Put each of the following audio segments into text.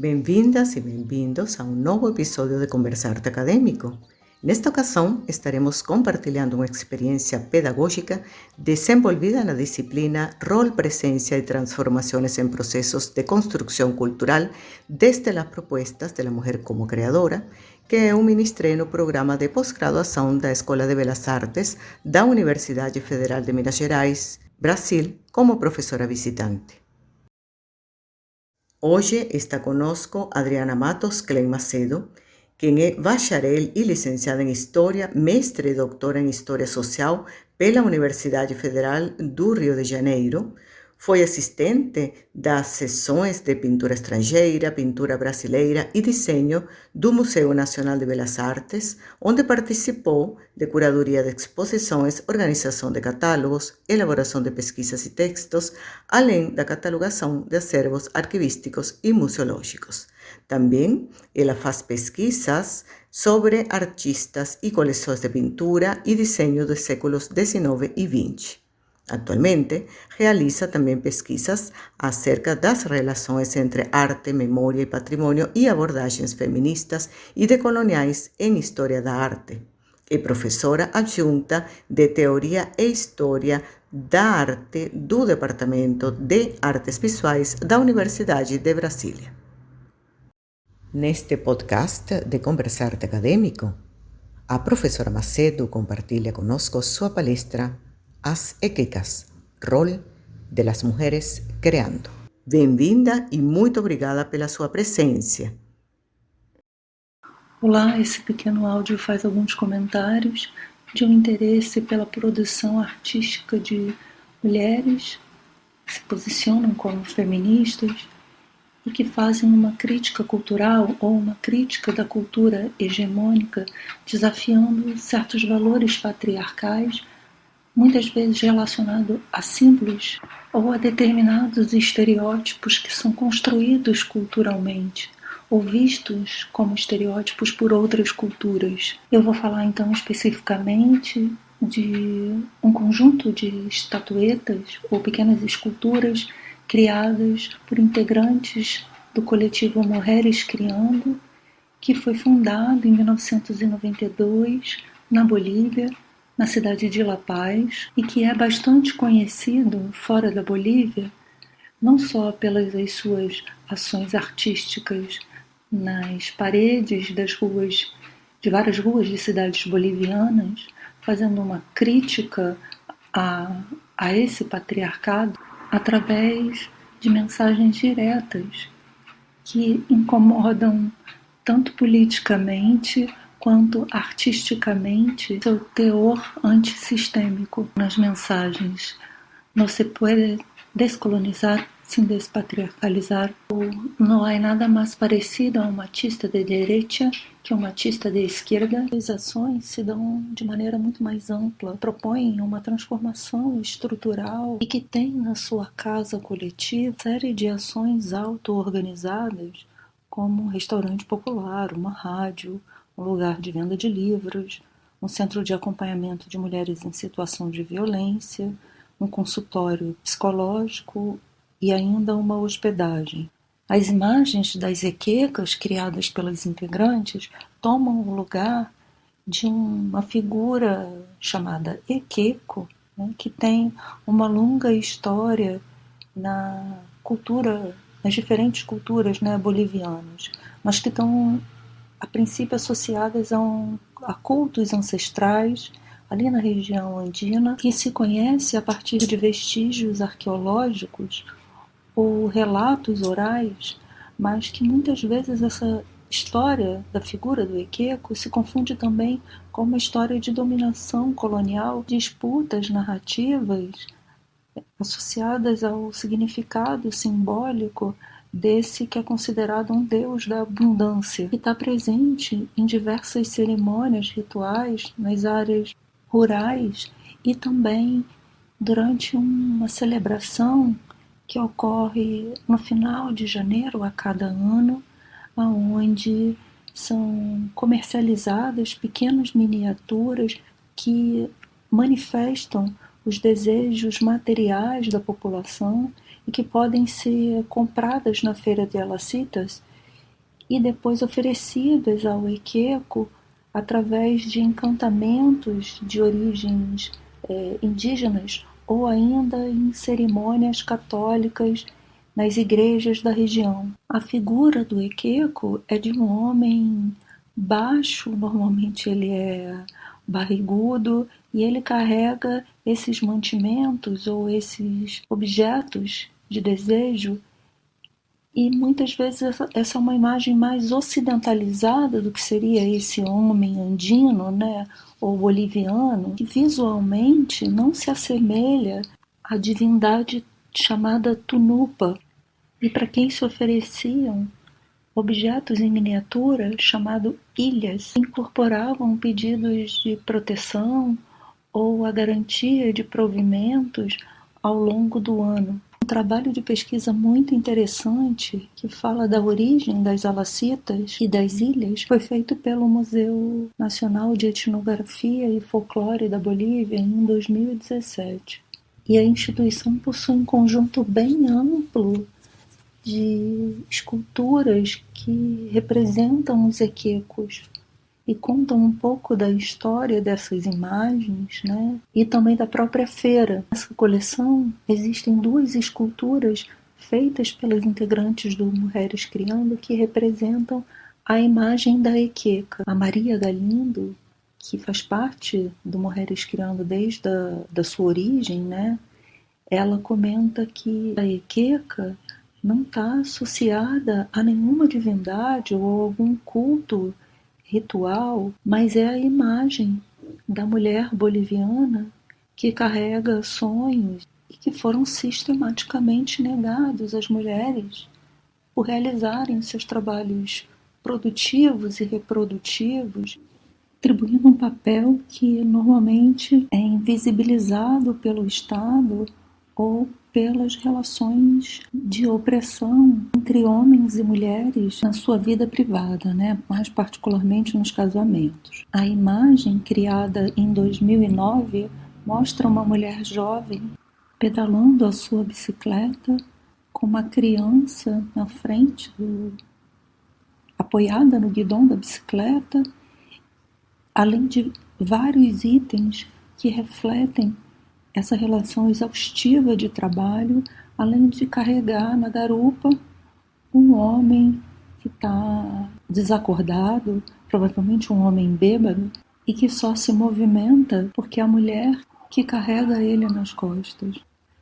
Bem-vindas e bem-vindos a um novo episódio de Conversarte Acadêmico. Nesta ocasião, estaremos compartilhando uma experiência pedagógica desenvolvida na disciplina Rol, Presencia y Transformaciones en Procesos de Construcción Cultural desde las propuestas de la mujer como creadora, que eu ministrei no programa de pós-graduação da Escola de Belas Artes da Universidade Federal de Minas Gerais, Brasil, como professora visitante. Hoje está conosco Adriana Matos Klein Macedo, quem é bacharel e licenciada em História, mestre e doutora em História Social pela Universidade Federal do Rio de Janeiro. Foi assistente das seções de pintura estrangeira, pintura brasileira e desenho do Museu Nacional de Belas Artes, onde participou de curadoria de exposições, organização de catálogos, elaboração de pesquisas e textos, além da catalogação de acervos arquivísticos e museológicos. Também ela faz pesquisas sobre artistas e coleções de pintura e desenho dos séculos XIX e XX. Atualmente, realiza também pesquisas acerca das relações entre arte, memória e patrimônio e abordagens feministas e decoloniais em História da Arte. É professora adjunta de Teoria e História da Arte do Departamento de Artes Visuais da Universidade de Brasília. Neste podcast de Conversarte Acadêmico, a professora Macedo compartilha conosco sua palestra As Equecas, Rol de las Mujeres Creando. Bem-vinda e muito obrigada pela sua presença. Olá, esse pequeno áudio faz alguns comentários de um interesse pela produção artística de mulheres que se posicionam como feministas e que fazem uma crítica cultural ou uma crítica da cultura hegemônica, desafiando certos valores patriarcais, muitas vezes relacionado a símbolos ou a determinados estereótipos que são construídos culturalmente ou vistos como estereótipos por outras culturas. Eu vou falar então especificamente de um conjunto de estatuetas ou pequenas esculturas criadas por integrantes do coletivo Mulheres Criando, que foi fundado em 1992 na Bolívia, na cidade de La Paz, e que é bastante conhecido fora da Bolívia, não só pelas suas ações artísticas nas paredes das ruas, de várias ruas de cidades bolivianas, fazendo uma crítica a esse patriarcado através de mensagens diretas que incomodam tanto politicamente quanto artisticamente seu teor antissistêmico nas mensagens. Não se pode descolonizar sem despatriarcalizar. Não há nada mais parecido a um machista de direita que um machista de esquerda. As ações se dão de maneira muito mais ampla, propõem uma transformação estrutural e que tem na sua casa coletiva uma série de ações auto-organizadas, como um restaurante popular, uma rádio, um lugar de venda de livros, um centro de acompanhamento de mulheres em situação de violência, um consultório psicológico e ainda uma hospedagem. As imagens das equecas criadas pelas integrantes tomam o lugar de uma figura chamada equeco, né, que tem uma longa história na cultura, nas diferentes culturas, né, bolivianas, mas que estão a princípio associadas a cultos ancestrais ali na região andina, que se conhece a partir de vestígios arqueológicos ou relatos orais, mas que muitas vezes essa história da figura do equeco se confunde também com uma história de dominação colonial, disputas narrativas associadas ao significado simbólico desse que é considerado um deus da abundância, que está presente em diversas cerimônias rituais nas áreas rurais e também durante uma celebração que ocorre no final de janeiro a cada ano, onde são comercializadas pequenas miniaturas que manifestam os desejos materiais da população e que podem ser compradas na feira de Alacitas e depois oferecidas ao Ekeko através de encantamentos de origens indígenas ou ainda em cerimônias católicas nas igrejas da região. A figura do Ekeko é de um homem baixo, normalmente ele é barrigudo, e ele carrega esses mantimentos ou esses objetos de desejo, e muitas vezes essa é uma imagem mais ocidentalizada do que seria esse homem andino, né, ou boliviano, que visualmente não se assemelha à divindade chamada Tunupa, e para quem se ofereciam objetos em miniatura chamados ilhas, que incorporavam pedidos de proteção ou a garantia de provimentos ao longo do ano. Um trabalho de pesquisa muito interessante que fala da origem das alacitas e das ilhas foi feito pelo Museu Nacional de Etnografia e Folclore da Bolívia em 2017. E a instituição possui um conjunto bem amplo de esculturas que representam os equecos e contam um pouco da história dessas imagens, né? E também da própria feira. Nessa coleção existem 2 esculturas feitas pelas integrantes do Mulheres Criando que representam a imagem da equeca. A Maria Galindo, que faz parte do Mulheres Criando desde da sua origem, né? Ela comenta que a equeca não está associada a nenhuma divindade ou algum culto ritual, mas é a imagem da mulher boliviana que carrega sonhos e que foram sistematicamente negados às mulheres por realizarem seus trabalhos produtivos e reprodutivos, atribuindo um papel que normalmente é invisibilizado pelo Estado ou pelas relações de opressão entre homens e mulheres na sua vida privada, né? Mais particularmente nos casamentos. A imagem criada em 2009 mostra uma mulher jovem pedalando a sua bicicleta com uma criança na frente, apoiada no guidão da bicicleta, além de vários itens que refletem essa relação exaustiva de trabalho, além de carregar na garupa um homem que está desacordado, provavelmente um homem bêbado, e que só se movimenta porque é a mulher que carrega ele nas costas.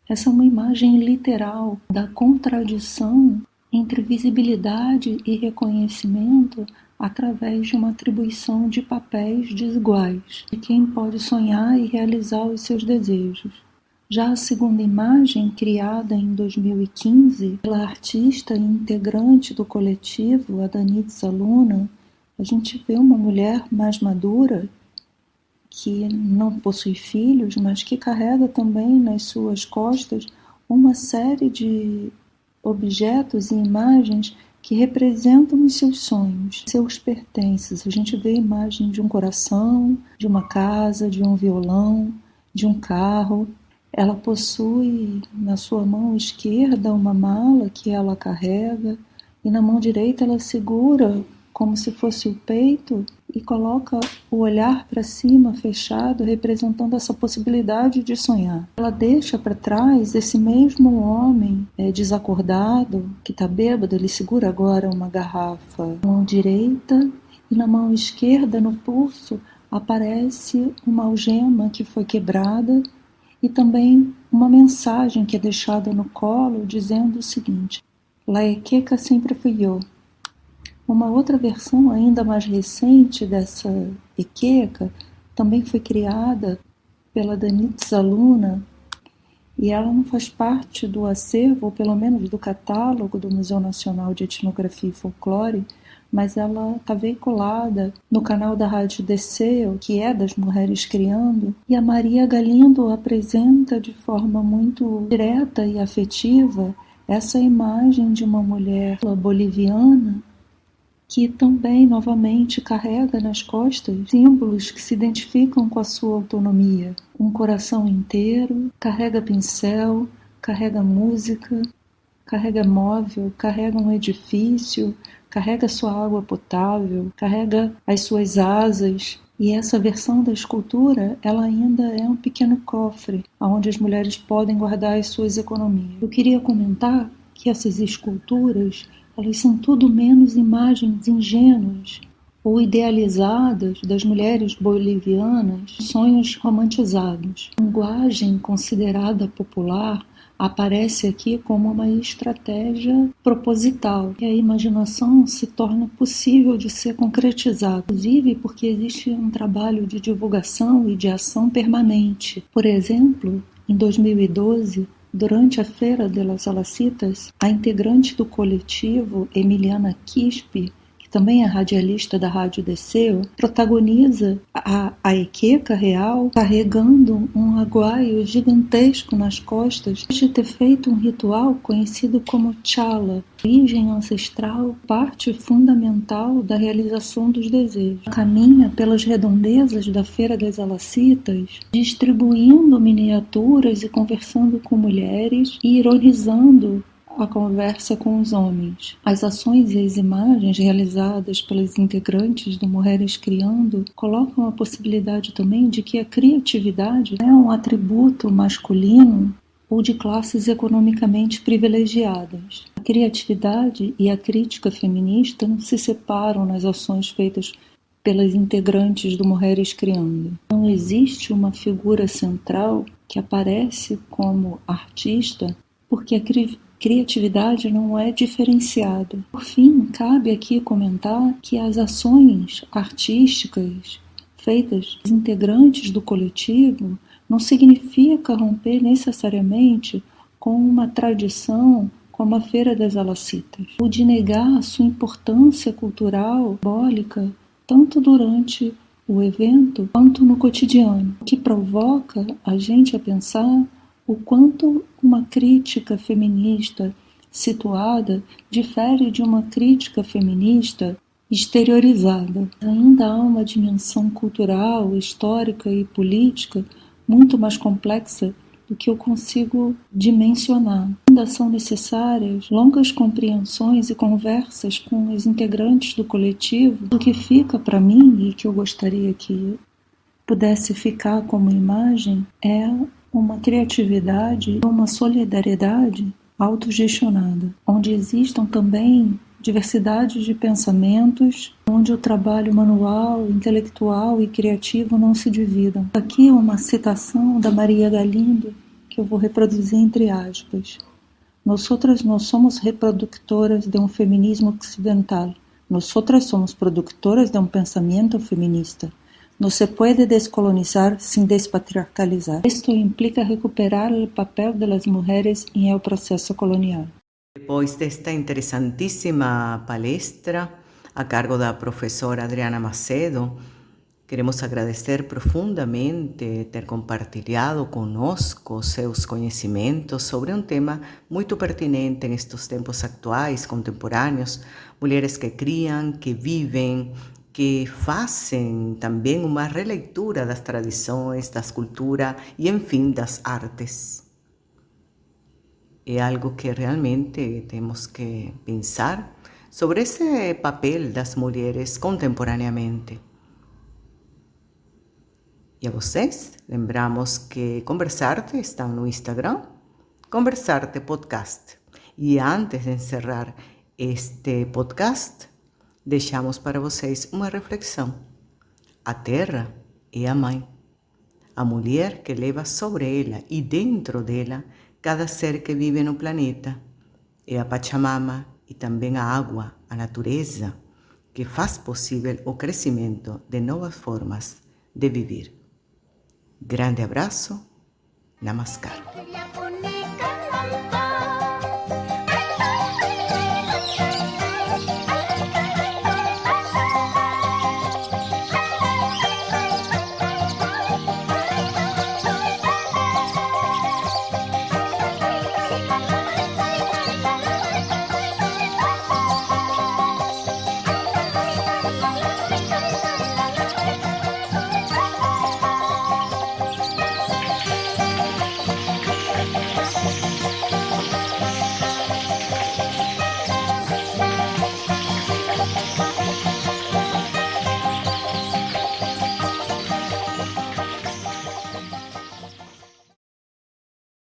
Essa é uma imagem literal da contradição entre visibilidade e reconhecimento através de uma atribuição de papéis desiguais de quem pode sonhar e realizar os seus desejos. Já a segunda imagem, criada em 2015 pela artista e integrante do coletivo, a Danitza Luna, a gente vê uma mulher mais madura que não possui filhos, mas que carrega também nas suas costas uma série de objetos e imagens que representam os seus sonhos, seus pertences. A gente vê a imagem de um coração, de uma casa, de um violão, de um carro. Ela possui na sua mão esquerda uma mala que ela carrega e na mão direita ela segura como se fosse o peito e coloca o olhar para cima fechado, representando essa possibilidade de sonhar. Ela deixa para trás esse mesmo homem desacordado, que está bêbado. Ele segura agora uma garrafa na mão direita e na mão esquerda, no pulso, aparece uma algema que foi quebrada e também uma mensagem que é deixada no colo dizendo o seguinte: La Equeca sempre fui eu. Uma outra versão ainda mais recente dessa equeca também foi criada pela Danitza Luna e ela não faz parte do acervo, ou pelo menos do catálogo do Museu Nacional de Etnografia e Folclore, mas ela está veiculada no canal da Rádio Desceu, que é das Mulheres Criando, e a Maria Galindo apresenta de forma muito direta e afetiva essa imagem de uma mulher boliviana que também, novamente, carrega nas costas símbolos que se identificam com a sua autonomia. Um coração inteiro, carrega pincel, carrega música, carrega móvel, carrega um edifício, carrega sua água potável, carrega as suas asas. E essa versão da escultura, ela ainda é um pequeno cofre, onde as mulheres podem guardar as suas economias. Eu queria comentar que essas esculturas, elas são tudo menos imagens ingênuas ou idealizadas das mulheres bolivianas, sonhos romantizados. A linguagem considerada popular aparece aqui como uma estratégia proposital, que a imaginação se torna possível de ser concretizada, inclusive porque existe um trabalho de divulgação e de ação permanente. Por exemplo, em 2012, durante a Feira de las Alacitas, a integrante do coletivo, Emiliana Quispe, também é radialista da Rádio Desceu, protagoniza a equeca real carregando um aguaio gigantesco nas costas, de ter feito um ritual conhecido como Chala, origem ancestral, parte fundamental da realização dos desejos. Caminha pelas redondezas da Feira das Alacitas, distribuindo miniaturas e conversando com mulheres e ironizando a conversa com os homens. As ações e as imagens realizadas pelos integrantes do Mulheres Criando colocam a possibilidade também de que a criatividade é um atributo masculino ou de classes economicamente privilegiadas. A criatividade e a crítica feminista não se separam nas ações feitas pelas integrantes do Mulheres Criando. Não existe uma figura central que aparece como artista porque a criatividade não é diferenciada. Por fim, cabe aqui comentar que as ações artísticas feitas pelos integrantes do coletivo não significa romper necessariamente com uma tradição como a Feira das Alacitas, ou de negar a sua importância cultural, simbólica, tanto durante o evento quanto no cotidiano, o que provoca a gente a pensar o quanto uma crítica feminista situada difere de uma crítica feminista exteriorizada. Ainda há uma dimensão cultural, histórica e política muito mais complexa do que eu consigo dimensionar. Ainda são necessárias longas compreensões e conversas com os integrantes do coletivo. O que fica para mim e que eu gostaria que pudesse ficar como imagem é uma criatividade, uma solidariedade autogestionada, onde existam também diversidades de pensamentos, onde o trabalho manual, intelectual e criativo não se dividam. Aqui é uma citação da Maria Galindo, que eu vou reproduzir entre aspas. Nosotras no somos reproductoras de um feminismo ocidental. Nosotras somos produtoras de um pensamento feminista. No se puede descolonizar sin despatriarcalizar. Esto implica recuperar o papel das mulheres em el processo colonial. Depois desta interessantíssima palestra a cargo da professora Adriana Macedo, queremos agradecer profundamente ter compartilhado conosco seus conhecimentos sobre um tema muito pertinente nestes tempos atuais, contemporâneos, mulheres que criam, que vivem, que fazem também uma releitura das tradições, das culturas e, enfim, das artes. É algo que realmente temos que pensar sobre esse papel das mulheres contemporaneamente. E a vocês, lembramos que Conversarte está no Instagram, Conversarte Podcast. E antes de encerrar este podcast, deixamos para vocês uma reflexão. A terra é a mãe, a mulher que leva sobre ela e dentro dela cada ser que vive no planeta. É a Pachamama e também a água, a natureza, que faz possível o crescimento de novas formas de viver. Grande abraço, Namaskar.